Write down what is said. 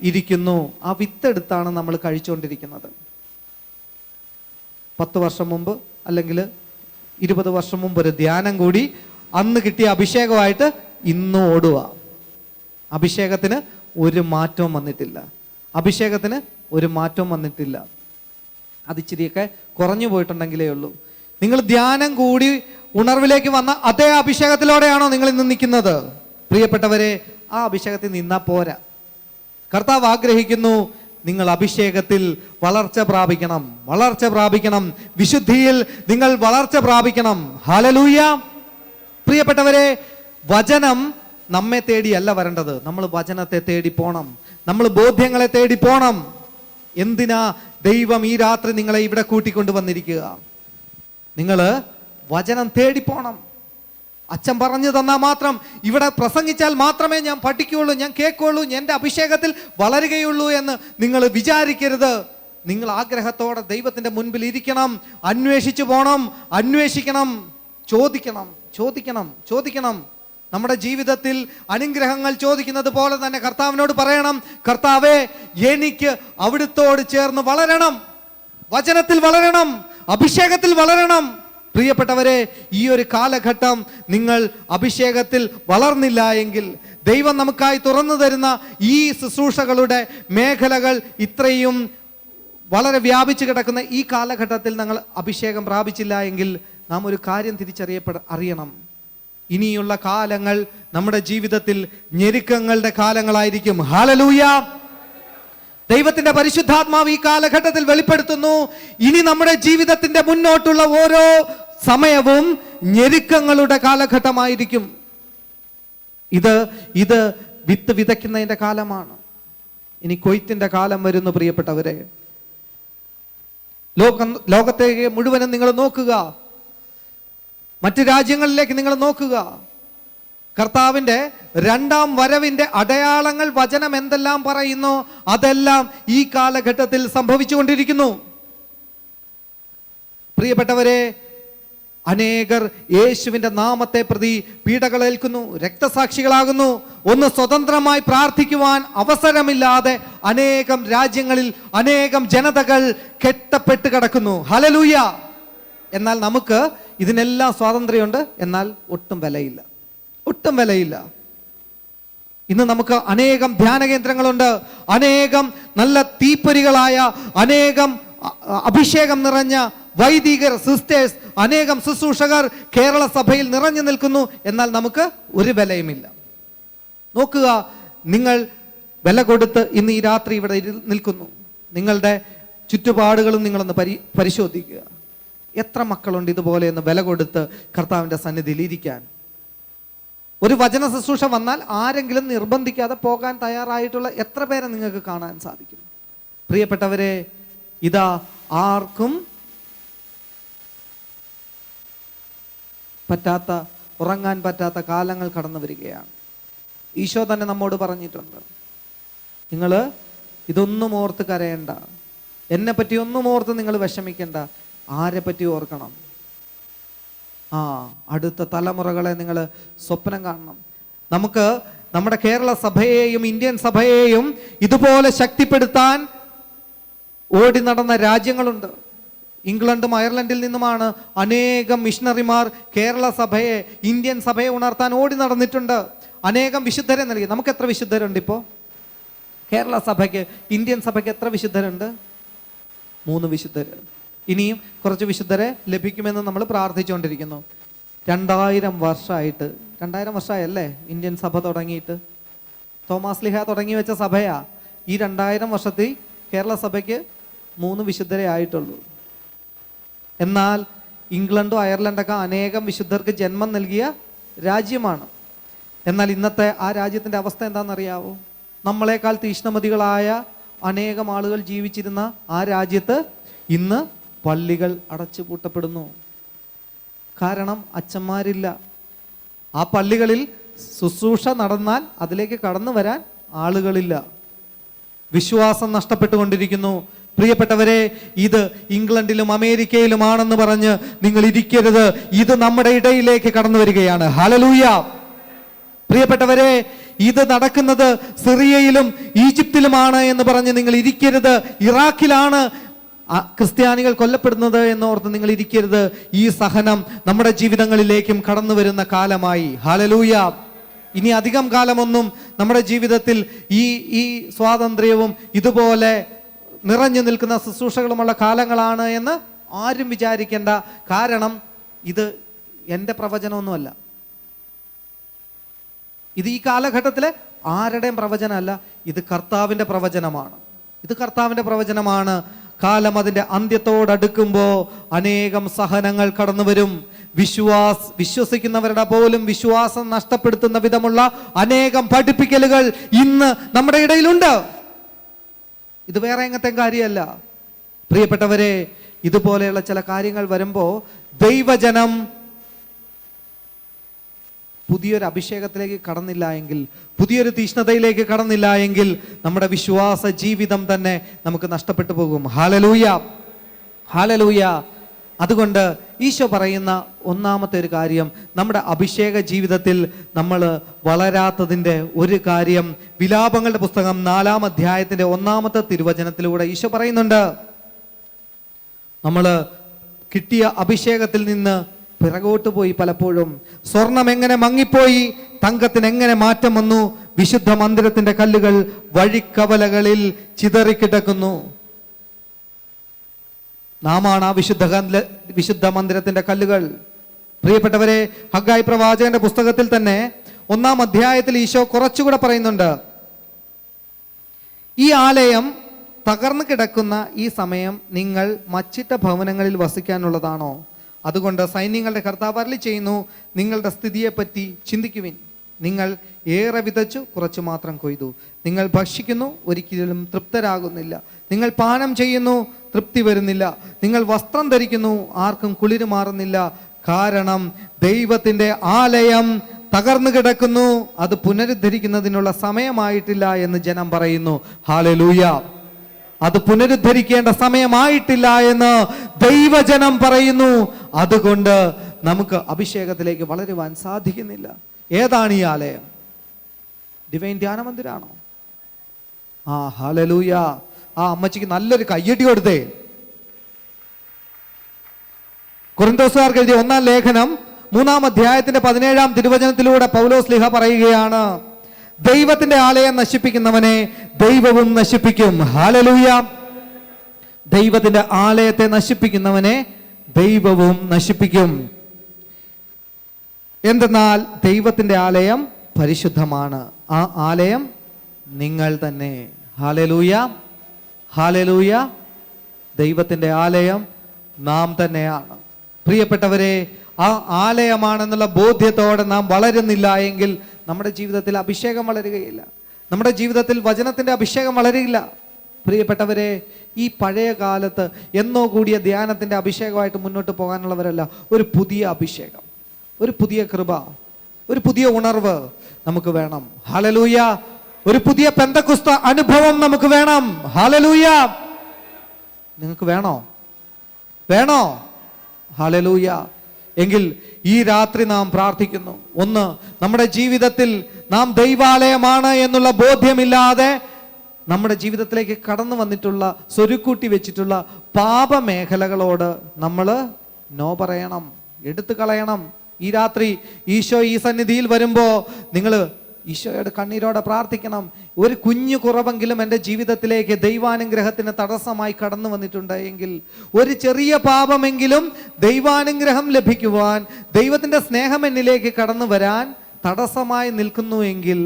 ഇരിക്കുന്നു. ആ വിത്തെടുത്താണ് നമ്മൾ കഴിച്ചുകൊണ്ടിരിക്കുന്നത്. 10 വർഷം മുമ്പ് അല്ലെങ്കിൽ 20 വർഷം മുമ്പ് ഒരു ധ്യാനം കൂടി അന്ന് കിട്ടിയ അഭിഷേകമായിട്ട് ഇന്ന് ഓടുക. അഭിഷേകത്തിന് ഒരു മാറ്റവും വന്നിട്ടില്ല. അഭിഷേകത്തിന് ഒരു മാറ്റവും വന്നിട്ടില്ല. അതിച്ചിരിയൊക്കെ കുറഞ്ഞു പോയിട്ടുണ്ടെങ്കിലേ ഉള്ളൂ. നിങ്ങൾ ധ്യാനം കൂടി ഉണർവിലേക്ക് വന്ന അതേ അഭിഷേകത്തിലൂടെയാണോ നിങ്ങൾ ഇന്ന് നിൽക്കുന്നത്? പ്രിയപ്പെട്ടവരെ, ആ അഭിഷേകത്തിൽ നിന്നാ പോരാ. കർത്താവ് ആഗ്രഹിക്കുന്നു നിങ്ങൾ അഭിഷേകത്തിൽ വളർച്ച പ്രാപിക്കണം, വളർച്ച പ്രാപിക്കണം. വിശുദ്ധിയിൽ നിങ്ങൾ വളർച്ച പ്രാപിക്കണം. ഹല്ലേലൂയ. പ്രിയപ്പെട്ടവരെ, വചനം നമ്മെ തേടിയല്ല വരേണ്ടത്. നമ്മൾ വചനത്തെ തേടി പോണം. നമ്മൾ ബോധ്യങ്ങളെ തേടി പോണം. എന്തിനാ ദൈവം ഈ രാത്രി നിങ്ങളെ ഇവിടെ കൂട്ടിക്കൊണ്ടുവന്നിരിക്കുക? നിങ്ങൾ വചനം തേടി പോണം. അച്ഛൻ പറഞ്ഞു തന്നാൽ മാത്രം, ഇവിടെ പ്രസംഗിച്ചാൽ മാത്രമേ ഞാൻ പഠിക്കുകയുള്ളൂ, ഞാൻ കേൾക്കുകയുള്ളൂ, എൻ്റെ അഭിഷേകത്തിൽ വളരുകയുള്ളൂ എന്ന് നിങ്ങൾ വിചാരിക്കരുത്. നിങ്ങൾ ആഗ്രഹത്തോടെ ദൈവത്തിൻ്റെ മുൻപിൽ ഇരിക്കണം, അന്വേഷിച്ചു പോകണം, അന്വേഷിക്കണം, ചോദിക്കണം, ചോദിക്കണം, ചോദിക്കണം. നമ്മുടെ ജീവിതത്തിൽ അനുഗ്രഹങ്ങൾ ചോദിക്കുന്നത് പോലെ തന്നെ കർത്താവിനോട് പറയണം, കർത്താവേ, എനിക്ക് അവിടുത്തോട് ചേർന്ന് വളരണം, വചനത്തിൽ വളരണം, അഭിഷേകത്തിൽ വളരണം. പ്രിയപ്പെട്ടവരെ, ഈ ഒരു കാലഘട്ടം നിങ്ങൾ അഭിഷേകത്തിൽ വളർന്നില്ല എങ്കിൽ, ദൈവം നമുക്കായി തുറന്നു തരുന്ന ഈ ശുശ്രൂഷകളുടെ മേഖലകൾ ഇത്രയും വളരെ വ്യാപിച്ചു കിടക്കുന്ന ഈ കാലഘട്ടത്തിൽ നിങ്ങൾ അഭിഷേകം പ്രാപിച്ചില്ല എങ്കിൽ, നാം ഒരു കാര്യം അറിയണം. ഇനിയുള്ള കാലങ്ങൾ നമ്മുടെ ജീവിതത്തിൽ ഞെരുക്കങ്ങളുടെ കാലങ്ങളായിരിക്കും. ഹല്ലേലൂയ. ദൈവത്തിന്റെ പരിശുദ്ധാത്മാവ് ഈ കാലഘട്ടത്തിൽ വെളിപ്പെടുത്തുന്നു, ഇനി നമ്മുടെ ജീവിതത്തിന്റെ മുന്നോട്ടുള്ള ഓരോ സമയവും ഞെരുക്കങ്ങളുടെ കാലഘട്ടമായിരിക്കും. ഇത് വിത്ത് വിതയ്ക്കുന്നതിന്റെ കാലമാണ്. ഇനി കൊയ്ത്തിന്റെ കാലം വരുന്നു. പ്രിയപ്പെട്ടവരെ, ലോകത്തെ മുഴുവനും നിങ്ങൾ നോക്കുക, മറ്റ് രാജ്യങ്ങളിലേക്ക് നിങ്ങൾ നോക്കുക. കർത്താവിൻ്റെ രണ്ടാം വരവിന്റെ അടയാളങ്ങൾ വചനം എന്തെല്ലാം പറയുന്നു, അതെല്ലാം ഈ കാലഘട്ടത്തിൽ സംഭവിച്ചുകൊണ്ടിരിക്കുന്നു. പ്രിയപ്പെട്ടവരെ, അനേകർ യേശുവിന്റെ നാമത്തെ പ്രതി പീഡകളേൽക്കുന്നു, രക്തസാക്ഷികളാകുന്നു. ഒന്ന് സ്വതന്ത്രമായി പ്രാർത്ഥിക്കുവാൻ അവസരമില്ലാതെ അനേകം രാജ്യങ്ങളിൽ അനേകം ജനതകൾ കെട്ടപ്പെട്ട് കിടക്കുന്നു. ഹല്ലേലൂയ. എന്നാൽ നമുക്ക് ഇതിനെല്ലാം സ്വാതന്ത്ര്യമുണ്ട്, എന്നാൽ ഒട്ടും വിലയില്ല, ഒട്ടും വിലയില്ല. ഇന്ന് നമുക്ക് അനേകം ധ്യാന കേന്ദ്രങ്ങളുണ്ട്, അനേകം നല്ല തീപ്പൊരികളായ, അനേകം അഭിഷേകം നിറഞ്ഞ വൈദികർ, സിസ്റ്റേഴ്സ്, അനേകം ശുശ്രൂഷകർ കേരള സഭയിൽ നിറഞ്ഞു നിൽക്കുന്നു. എന്നാൽ നമുക്ക് ഒരു വിലയുമില്ല. നോക്കുക, നിങ്ങൾ വില കൊടുത്ത് ഇന്ന് ഈ രാത്രി ഇവിടെ നിൽക്കുന്നു. നിങ്ങളുടെ ചുറ്റുപാടുകളും നിങ്ങളൊന്ന് പരിശോധിക്കുക. എത്ര മക്കളുണ്ട് ഇതുപോലെ ഒന്ന് വില കൊടുത്ത് കർത്താവിൻ്റെ സന്നിധിയിൽ ഇരിക്കാൻ? ഒരു വചന ശുശ്രൂഷ വന്നാൽ ആരെങ്കിലും നിർബന്ധിക്കാതെ പോകാൻ തയ്യാറായിട്ടുള്ള എത്ര പേരെ നിങ്ങൾക്ക് കാണാൻ സാധിക്കും? പ്രിയപ്പെട്ടവരെ, ഇതാ ആർക്കും പറ്റാത്ത, ഉറങ്ങാൻ പറ്റാത്ത കാലങ്ങൾ കടന്നു വരികയാണ്. ഈശോ തന്നെ നമ്മോട് പറഞ്ഞിട്ടുണ്ട്, നിങ്ങൾ ഇതൊന്നും ഓർത്ത് കരയണ്ട, എന്നെ പറ്റി ഒന്നും ഓർത്ത് നിങ്ങൾ വിഷമിക്കണ്ട. ആരെ പറ്റി ഓർക്കണം? അടുത്ത തലമുറകളെ നിങ്ങൾ സ്വപ്നം കാണണം. നമുക്ക് നമ്മുടെ കേരള സഭയെയും ഇന്ത്യൻ സഭയെയും ഇതുപോലെ ശക്തിപ്പെടുത്താൻ ഓടി നടന്ന രാജ്യങ്ങളുണ്ട്. ഇംഗ്ലണ്ടും അയർലൻഡിൽ നിന്നുമാണ് അനേകം മിഷണറിമാർ കേരള സഭയെ, ഇന്ത്യൻ സഭയെ ഉണർത്താൻ ഓടി നടന്നിട്ടുണ്ട്. അനേകം വിശുദ്ധരെ നൽകി. നമുക്ക് എത്ര വിശുദ്ധരുണ്ട് ഇപ്പോൾ കേരള സഭയ്ക്ക്? ഇന്ത്യൻ സഭയ്ക്ക് എത്ര വിശുദ്ധരുണ്ട്? 3 വിശുദ്ധർ. ഇനിയും കുറച്ച് വിശുദ്ധരെ ലഭിക്കുമെന്ന് നമ്മൾ പ്രാർത്ഥിച്ചുകൊണ്ടിരിക്കുന്നു. 2000 വർഷമായിട്ട്, 2000 വർഷമായല്ലേ ഇന്ത്യൻ സഭ തുടങ്ങിയിട്ട്? തോമാസ് ലീഹ തുടങ്ങി വെച്ച സഭയാ. ഈ 2000 വർഷത്തിൽ കേരള സഭയ്ക്ക് 3 വിശുദ്ധരെ ആയിട്ടുള്ളൂ. എന്നാൽ ഇംഗ്ലണ്ടും അയർലൻഡൊക്കെ അനേകം വിശുദ്ധർക്ക് ജന്മം നൽകിയ രാജ്യമാണ്. എന്നാൽ ഇന്നത്തെ ആ രാജ്യത്തിൻ്റെ അവസ്ഥ എന്താണെന്നറിയാവോ? നമ്മളെക്കാൾ തീഷ്ണമതികളായ അനേകം ആളുകൾ ജീവിച്ചിരുന്ന ആ രാജ്യത്ത് ഇന്ന് പള്ളികൾ അടച്ചുപൂട്ടപ്പെടുന്നു. കാരണം അച്ഛന്മാരില്ല. ആ പള്ളികളിൽ ശുശ്രൂഷ നടന്നാൽ അതിലേക്ക് കടന്നു വരാൻ ആളുകളില്ല. വിശ്വാസം നഷ്ടപ്പെട്ടുകൊണ്ടിരിക്കുന്നു. പ്രിയപ്പെട്ടവരെ, ഇത് ഇംഗ്ലണ്ടിലും അമേരിക്കയിലുമാണെന്ന് പറഞ്ഞ് നിങ്ങൾ ഇരിക്കരുത്. ഇത് നമ്മുടെ ഇടയിലേക്ക് കടന്നു വരികയാണ്. ഹല്ലേലൂയ. പ്രിയപ്പെട്ടവരെ, ഇത് നടക്കുന്നത് സിറിയയിലും ഈജിപ്തിലുമാണ് എന്ന് പറഞ്ഞ് നിങ്ങൾ ഇരിക്കരുത്. ഇറാഖിലാണ് ക്രിസ്ത്യാനികൾ കൊല്ലപ്പെടുന്നത് എന്നോർത്ത് നിങ്ങൾ ഇരിക്കരുത്. ഈ സഹനം നമ്മുടെ ജീവിതങ്ങളിലേക്കും കടന്നു വരുന്ന കാലമായി. ഹല്ലേലൂയ. ഇനി അധികം കാലമൊന്നും നമ്മുടെ ജീവിതത്തിൽ ഈ സ്വാതന്ത്ര്യവും ഇതുപോലെ നിറഞ്ഞു നിൽക്കുന്ന ശുശ്രൂഷകളുമുള്ള കാലങ്ങളാണ് എന്ന് ആരും വിചാരിക്കേണ്ട. കാരണം ഇത് എൻ്റെ പ്രവചനമൊന്നുമല്ല. ഇത് ഈ കാലഘട്ടത്തിലെ ആരുടെയും പ്രവചനമല്ല. ഇത് കർത്താവിൻ്റെ പ്രവചനമാണ്. ഇത് കർത്താവിൻ്റെ പ്രവചനമാണ്. കാലം അതിൻ്റെ അന്ത്യത്തോടടുക്കുമ്പോൾ അനേകം സഹനങ്ങൾ കടന്നു വരും. വിശ്വസിക്കുന്നവരുടെ പോലും വിശ്വാസം നഷ്ടപ്പെടുത്തുന്ന വിധമുള്ള അനേകം പഠിപ്പിക്കലുകൾ ഇന്ന് നമ്മുടെ ഇടയിലുണ്ട്. ഇത് വേറെ എങ്ങനത്തെ കാര്യമല്ല. പ്രിയപ്പെട്ടവരെ, ഇതുപോലെയുള്ള ചില കാര്യങ്ങൾ വരുമ്പോൾ ദൈവജനം പുതിയൊരു അഭിഷേകത്തിലേക്ക് കടന്നില്ല എങ്കിൽ, പുതിയൊരു തീഷ്ണതയിലേക്ക് കടന്നില്ല എങ്കിൽ നമ്മുടെ വിശ്വാസ ജീവിതം തന്നെ നമുക്ക് നഷ്ടപ്പെട്ടു പോകും. Hallelujah, hallelujah. അതുകൊണ്ട് ഈശോ പറയുന്ന ഒന്നാമത്തെ ഒരു കാര്യം, നമ്മുടെ അഭിഷേക ജീവിതത്തിൽ നമ്മൾ വളരാത്തതിൻ്റെ ഒരു കാര്യം വിലാപങ്ങളുടെ പുസ്തകം 4-ാം അധ്യായത്തിൻ്റെ 1-ാമത്തെ തിരുവചനത്തിലൂടെ ഈശോ പറയുന്നുണ്ട്. നമ്മൾ കിട്ടിയ അഭിഷേകത്തിൽ നിന്ന് പിറകോട്ട് പോയി. പലപ്പോഴും സ്വർണം എങ്ങനെ മങ്ങിപ്പോയി, തങ്കത്തിന് എങ്ങനെ മാറ്റം വന്നു, വിശുദ്ധ മന്ദിരത്തിന്റെ കല്ലുകൾ വഴിക്കവലകളിൽ ചിതറിക്കിടക്കുന്നു. നാമാണ് ആ വിശുദ്ധ മന്ദിരത്തിന്റെ കല്ലുകൾ. പ്രിയപ്പെട്ടവരെ, ഹഗ്ഗായി പ്രവാചകന്റെ പുസ്തകത്തിൽ തന്നെ 1-ാം അധ്യായത്തിൽ ഈശോ കുറച്ചുകൂടെ പറയുന്നുണ്ട്. ഈ ആലയം തകർന്നു കിടക്കുന്ന ഈ സമയം നിങ്ങൾ മച്ചിട്ട ഭവനങ്ങളിൽ വസിക്കാനുള്ളതാണോ? അതുകൊണ്ട് സൈന്യങ്ങളുടെ കർത്താവ് അരുളി ചെയ്യുന്നു, നിങ്ങളുടെ സ്ഥിതിയെപ്പറ്റി ചിന്തിക്കുവിൻ. നിങ്ങൾ ഏറെ വിതച്ചു, കുറച്ചു മാത്രം കൊയ്തു. നിങ്ങൾ ഭക്ഷിക്കുന്നു, ഒരിക്കലും തൃപ്തരാകുന്നില്ല. നിങ്ങൾ പാനം ചെയ്യുന്നു, തൃപ്തി വരുന്നില്ല. നിങ്ങൾ വസ്ത്രം ധരിക്കുന്നു, ആർക്കും കുളിര് മാറുന്നില്ല. കാരണം ദൈവത്തിൻ്റെ ആലയം തകർന്നു കിടക്കുന്നു, അത് പുനരുദ്ധരിക്കുന്നതിനുള്ള സമയമായിട്ടില്ല എന്ന് ജനം പറയുന്നു. ഹല്ലേലൂയ. അത് പുനരുദ്ധരിക്കേണ്ട സമയമായിട്ടില്ല എന്ന് ദൈവജനം പറയുന്നു. അതുകൊണ്ട് നമുക്ക് അഭിഷേകത്തിലേക്ക് വളരുവാൻ സാധിക്കുന്നില്ല. ഏതാണ് ഈ ആലയം? ഡിവൈൻ ധ്യാന മന്ദിരാണോ? ഹല്ലേലൂയ. ആ അമ്മച്ചിക്ക് നല്ലൊരു കയ്യടി കൊടുത്തേ. കൊരിന്തോസുകാർക്ക് എഴുതിയ 1-ാം ലേഖനം 3-ാം അധ്യായത്തിന്റെ 17-ാം തിരുവചനത്തിലൂടെ പൗലോസ് ശ്ലീഹ പറയുകയാണ്, ദൈവത്തിന്റെ ആലയം നശിപ്പിക്കുന്നവനെ ദൈവവും നശിപ്പിക്കും. ഹല്ലേലൂയ. ദൈവത്തിന്റെ ആലയത്തെ നശിപ്പിക്കുന്നവനെ ദൈവവും നശിപ്പിക്കും. എന്തെന്നാൽ ദൈവത്തിന്റെ ആലയം പരിശുദ്ധമാണ്, ആ ആലയം നിങ്ങൾ തന്നെ. Hallelujah, hallelujah. ദൈവത്തിന്റെ ആലയം നാം തന്നെയാണ്. പ്രിയപ്പെട്ടവരെ, ആ ആലയമാണെന്നുള്ള ബോധ്യത്തോടെ നാം വളരുന്നില്ല എങ്കിൽ നമ്മുടെ ജീവിതത്തിൽ അഭിഷേകം വളരുകയില്ല. നമ്മുടെ ജീവിതത്തിൽ വചനത്തിൻ്റെ അഭിഷേകം വളരുകയില്ല. പ്രിയപ്പെട്ടവരെ, ഈ പഴയ കാലത്ത് എന്നോ കൂടിയ ധ്യാനത്തിൻ്റെ അഭിഷേകമായിട്ട് മുന്നോട്ട് പോകാനുള്ളവരല്ല. ഒരു പുതിയ അഭിഷേകം, ഒരു പുതിയ കൃപ, ഒരു പുതിയ ഉണർവ് നമുക്ക് വേണം. ഹല്ലേലൂയ. ഒരു പുതിയ പെന്തക്കോസ്ത അനുഭവം നമുക്ക് വേണം. ഹല്ലേലൂയ. നിങ്ങൾക്ക് വേണോ? വേണോ? ഹല്ലേലൂയ. എങ്കിൽ ഈ രാത്രി നാം പ്രാർത്ഥിക്കുന്നു. ഒന്ന്, നമ്മുടെ ജീവിതത്തിൽ നാം ദൈവാലയമാണ് എന്നുള്ള ബോധ്യമില്ലാതെ നമ്മുടെ ജീവിതത്തിലേക്ക് കടന്നു വന്നിട്ടുള്ള സ്വരുക്കൂട്ടി വെച്ചിട്ടുള്ള പാപമേഖലകളോട് നമ്മൾ നോ പറയണം, എടുത്തു കളയണം. ഈ രാത്രി ഈശോ ഈ സന്നിധിയിൽ വരുമ്പോൾ നിങ്ങൾ ഈശോയോട് കണ്ണീരോടെ പ്രാർത്ഥിക്കണം. ഒരു കുഞ്ഞു കുറവെങ്കിലും എൻ്റെ ജീവിതത്തിലേക്ക് ദൈവാനുഗ്രഹത്തിന് തടസ്സമായി കടന്നു വന്നിട്ടുണ്ട് എങ്കിൽ, ഒരു ചെറിയ പാപമെങ്കിലും ദൈവാനുഗ്രഹം ലഭിക്കുവാൻ, ദൈവത്തിൻ്റെ സ്നേഹം എന്നിലേക്ക് കടന്നു വരാൻ തടസ്സമായി നിൽക്കുന്നു എങ്കിൽ